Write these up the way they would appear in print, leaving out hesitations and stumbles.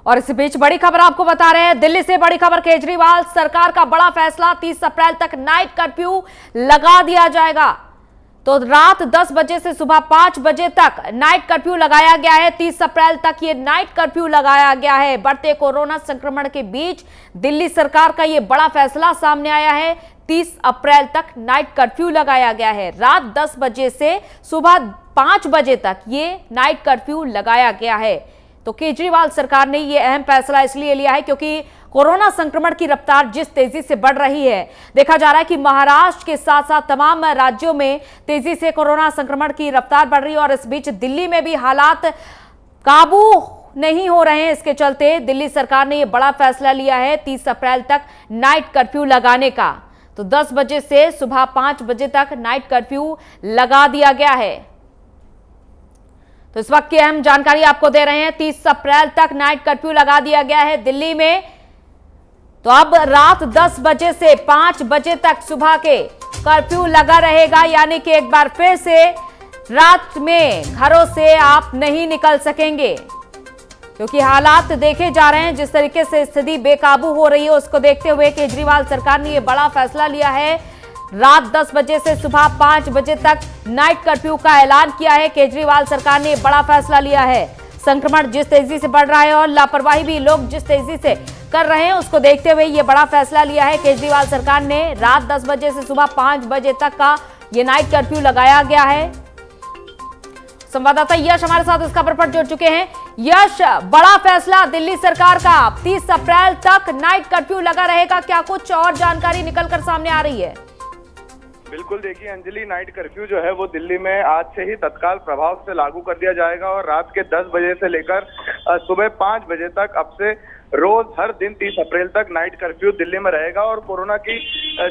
और इस बीच बड़ी खबर आपको बता रहे हैं, दिल्ली से बड़ी खबर। केजरीवाल सरकार का बड़ा फैसला, 30 अप्रैल तक नाइट कर्फ्यू लगा दिया जाएगा। तो रात 10 बजे से सुबह 5 बजे तक नाइट कर्फ्यू लगाया गया है। 30 अप्रैल तक ये नाइट कर्फ्यू लगाया गया है। बढ़ते कोरोना संक्रमण के बीच दिल्ली सरकार का ये बड़ा फैसला सामने आया है। 30 अप्रैल तक नाइट कर्फ्यू लगाया गया है। रात 10 बजे से सुबह 5 बजे तक ये नाइट कर्फ्यू लगाया गया है। तो केजरीवाल सरकार ने यह अहम फैसला इसलिए लिया है क्योंकि कोरोना संक्रमण की रफ्तार जिस तेजी से बढ़ रही है, देखा जा रहा है कि महाराष्ट्र के साथ साथ तमाम राज्यों में तेजी से कोरोना संक्रमण की रफ्तार बढ़ रही है। और इस बीच दिल्ली में भी हालात काबू नहीं हो रहे हैं। इसके चलते दिल्ली सरकार ने यह बड़ा फैसला लिया है 30 अप्रैल तक नाइट कर्फ्यू लगाने का। तो 10 बजे से सुबह 5 बजे तक नाइट कर्फ्यू लगा दिया गया है। तो इस वक्त की अहम जानकारी आपको दे रहे हैं। 30 अप्रैल तक नाइट कर्फ्यू लगा दिया गया है दिल्ली में। तो अब रात 10 बजे से 5 बजे तक सुबह के कर्फ्यू लगा रहेगा, यानी कि एक बार फिर से रात में घरों से आप नहीं निकल सकेंगे क्योंकि हालात देखे जा रहे हैं। जिस तरीके से स्थिति बेकाबू हो रही है, उसको देखते हुए केजरीवाल सरकार ने यह बड़ा फैसला लिया है। रात 10 बजे से सुबह 5 बजे तक नाइट कर्फ्यू का ऐलान किया है। केजरीवाल सरकार ने बड़ा फैसला लिया है। संक्रमण जिस तेजी से बढ़ रहा है और लापरवाही भी लोग जिस तेजी से कर रहे हैं, उसको देखते हुए ये बड़ा फैसला लिया है केजरीवाल सरकार ने। रात 10 बजे से सुबह 5 बजे तक का ये नाइट कर्फ्यू लगाया गया है। संवाददाता यश हमारे साथ इस खबर पर जुड़ चुके हैं। यश, बड़ा फैसला दिल्ली सरकार का, 30 अप्रैल तक नाइट कर्फ्यू लगा रहेगा, क्या कुछ और जानकारी निकलकर सामने आ रही है? बिल्कुल, देखिए अंजलि, नाइट कर्फ्यू जो है वो दिल्ली में आज से ही तत्काल प्रभाव से लागू कर दिया जाएगा और रात के 10 बजे से लेकर सुबह 5 बजे तक अब से रोज हर दिन 30 अप्रैल तक नाइट कर्फ्यू दिल्ली में रहेगा। और कोरोना की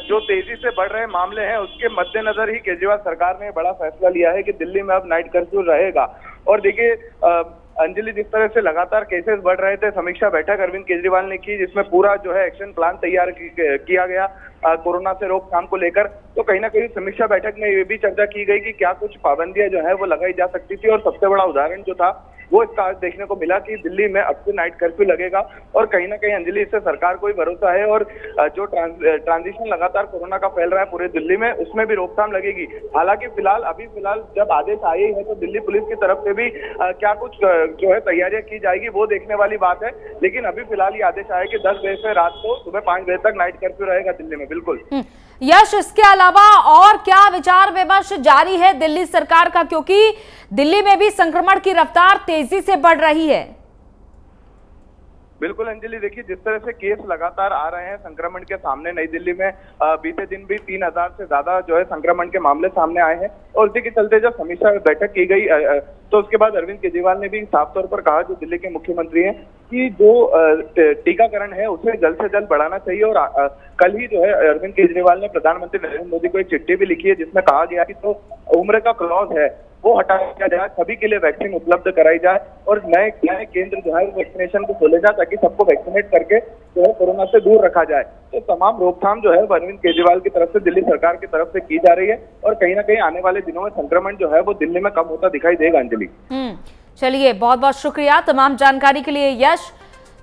जो तेजी से बढ़ रहे मामले हैं उसके मद्देनजर ही केजरीवाल सरकार ने बड़ा फैसला लिया है कि दिल्ली में अब नाइट कर्फ्यू रहेगा। और देखिए अंजलि, जिस तरह से लगातार केसेस बढ़ रहे थे, समीक्षा बैठक अरविंद केजरीवाल ने की जिसमें पूरा जो है एक्शन प्लान तैयार किया गया कोरोना से रोकथाम को लेकर। तो कहीं ना कहीं समीक्षा बैठक में ये भी चर्चा की गई कि क्या कुछ पाबंदियां जो है वो लगाई जा सकती थी। और सबसे बड़ा उदाहरण जो था वो इसका आज देखने को मिला कि दिल्ली में अब से नाइट कर्फ्यू लगेगा। और कहीं ना कहीं अंजलि, इससे सरकार को ही भरोसा है और जो ट्रांजिशन लगातार कोरोना का फैल रहा है पूरे दिल्ली में, उसमें भी रोकथाम लगेगी। हालांकि फिलहाल जब आदेश आए ही है तो दिल्ली पुलिस की तरफ से भी क्या कुछ जो है तैयारियां की जाएगी वो देखने वाली बात है। लेकिन अभी फिलहाल ये आदेश आया कि 10 बजे से रात को सुबह 5 बजे तक नाइट कर्फ्यू रहेगा दिल्ली में। बिल्कुल यश, इसके अलावा और क्या विचार विमर्श जारी है दिल्ली सरकार का, क्योंकि दिल्ली में भी संक्रमण की रफ्तार तेजी से बढ़ रही है? बिल्कुल अंजलि, देखिए जिस तरह से केस लगातार आ रहे हैं संक्रमण के सामने, नई दिल्ली में बीते दिन भी 3000 से ज्यादा जो है संक्रमण के मामले सामने आए हैं। और इसी के चलते जब समीक्षा बैठक की गई तो उसके बाद अरविंद केजरीवाल ने भी साफ तौर पर कहा, जो दिल्ली के मुख्यमंत्री हैं, कि जो टीकाकरण है उसे जल्द से जल्द बढ़ाना चाहिए। और कल ही जो है अरविंद केजरीवाल ने प्रधानमंत्री नरेंद्र मोदी को एक चिट्ठी भी लिखी है जिसमें कहा गया कि जो उम्र का क्लॉज है वो हटा दिया जाए, सभी के लिए वैक्सीन उपलब्ध कराई जाए और नए केंद्र जो है वैक्सीनेशन को खोले जाए ताकि सबको वैक्सीनेट करके जो है कोरोना से दूर रखा जाए। तो तमाम रोकथाम जो है अरविंद केजरीवाल की तरफ से दिल्ली सरकार की तरफ से की जा रही है और कहीं ना कहीं आने वाले दिनों में संक्रमण जो है वो दिल्ली में कम होता दिखाई देगा। अंजलि, चलिए, बहुत बहुत शुक्रिया तमाम जानकारी के लिए यश।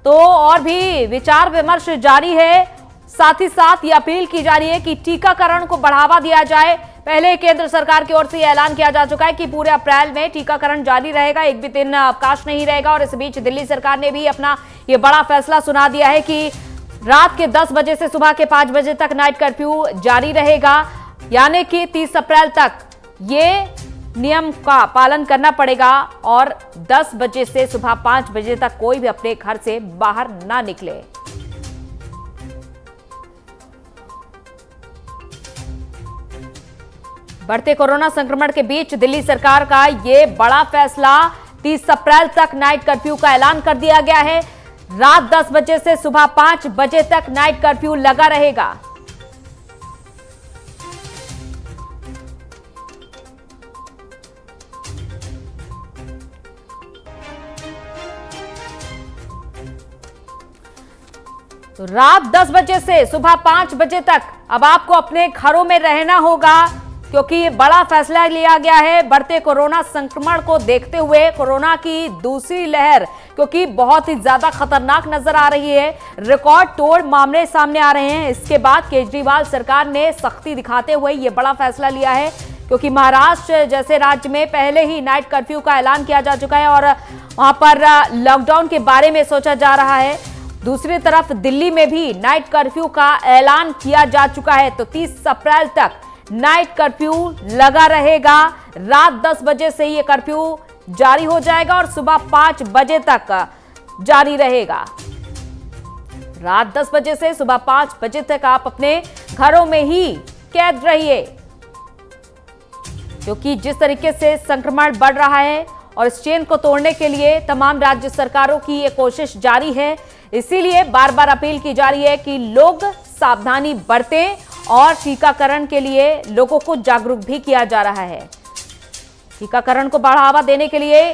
तो और भी विचार विमर्श जारी है, साथ ही साथ ये अपील की जा रही है कि टीकाकरण को बढ़ावा दिया जाए। पहले केंद्र सरकार की ओर से ऐलान किया जा चुका है कि पूरे अप्रैल में टीकाकरण जारी रहेगा, एक भी दिन अवकाश नहीं रहेगा। और इस बीच दिल्ली सरकार ने भी अपना ये बड़ा फैसला सुना दिया है कि रात के 10 बजे से सुबह के 5 बजे तक नाइट कर्फ्यू जारी रहेगा, यानी कि 30 अप्रैल तक ये नियम का पालन करना पड़ेगा और 10 बजे से सुबह 5 बजे तक कोई भी अपने घर से बाहर ना निकले। बढ़ते कोरोना संक्रमण के बीच दिल्ली सरकार का यह बड़ा फैसला, 30 अप्रैल तक नाइट कर्फ्यू का ऐलान कर दिया गया है। रात 10 बजे से सुबह 5 बजे तक नाइट कर्फ्यू लगा रहेगा। तो रात 10 बजे से सुबह 5 बजे तक अब आपको अपने घरों में रहना होगा। क्योंकि ये बड़ा फैसला लिया गया है बढ़ते कोरोना संक्रमण को देखते हुए। कोरोना की दूसरी लहर क्योंकि बहुत ही ज्यादा खतरनाक नजर आ रही है, रिकॉर्ड तोड़ मामले सामने आ रहे हैं। इसके बाद केजरीवाल सरकार ने सख्ती दिखाते हुए ये बड़ा फैसला लिया है, क्योंकि महाराष्ट्र जैसे राज्य में पहले ही नाइट कर्फ्यू का ऐलान किया जा चुका है और वहां पर लॉकडाउन के बारे में सोचा जा रहा है। दूसरी तरफ दिल्ली में भी नाइट कर्फ्यू का ऐलान किया जा चुका है। तो 30 अप्रैल तक नाइट कर्फ्यू लगा रहेगा। रात 10 बजे से ये कर्फ्यू जारी हो जाएगा और सुबह 5 बजे तक जारी रहेगा। रात 10 बजे से सुबह 5 बजे तक आप अपने घरों में ही कैद रहिए, क्योंकि जिस तरीके से संक्रमण बढ़ रहा है और इस चेन को तोड़ने के लिए तमाम राज्य सरकारों की ये कोशिश जारी है। इसीलिए बार बार अपील की जा रही है कि लोग सावधानी बरतें और टीकाकरण के लिए लोगों को जागरूक भी किया जा रहा है। टीकाकरण को बढ़ावा देने के लिए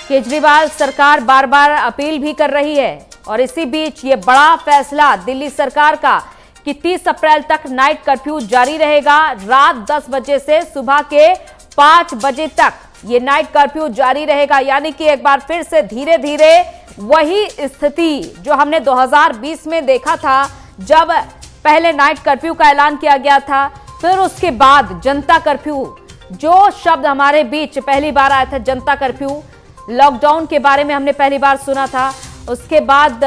केजरीवाल सरकार बार बार अपील भी कर रही है। और इसी बीच ये बड़ा फैसला दिल्ली सरकार का कि 30 अप्रैल तक नाइट कर्फ्यू जारी रहेगा। रात 10 बजे से सुबह के 5 बजे तक ये नाइट कर्फ्यू जारी रहेगा। यानी कि एक बार फिर से धीरे धीरे वही स्थिति जो हमने 2020 में देखा था, जब पहले नाइट कर्फ्यू का ऐलान किया गया था, फिर उसके बाद जनता कर्फ्यू, जो शब्द हमारे बीच पहली बार आया था, जनता कर्फ्यू, लॉकडाउन के बारे में हमने पहली बार सुना था। उसके बाद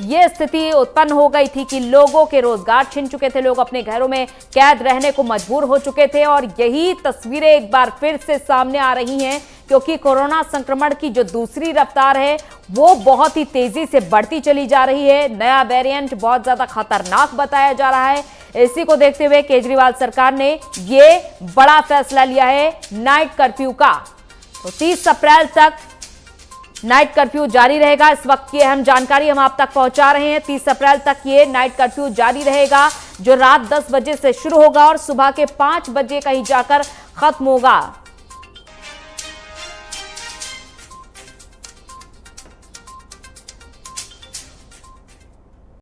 ये स्थिति उत्पन्न हो गई थी कि लोगों के रोजगार छिन चुके थे, लोग अपने घरों में कैद रहने को मजबूर हो चुके थे। और यही तस्वीरें एक बार फिर से सामने आ रही हैं, क्योंकि कोरोना संक्रमण की जो दूसरी रफ्तार है वो बहुत ही तेजी से बढ़ती चली जा रही है। नया वेरिएंट बहुत ज्यादा खतरनाक बताया जा रहा है। इसी को देखते हुए केजरीवाल सरकार ने ये बड़ा फैसला लिया है नाइट कर्फ्यू का। तो 30 अप्रैल तक नाइट कर्फ्यू जारी रहेगा। इस वक्त की अहम जानकारी हम आप तक पहुंचा रहे हैं। 30 अप्रैल तक ये नाइट कर्फ्यू जारी रहेगा, जो रात 10 बजे से शुरू होगा और सुबह के 5 बजे कहीं जाकर खत्म होगा।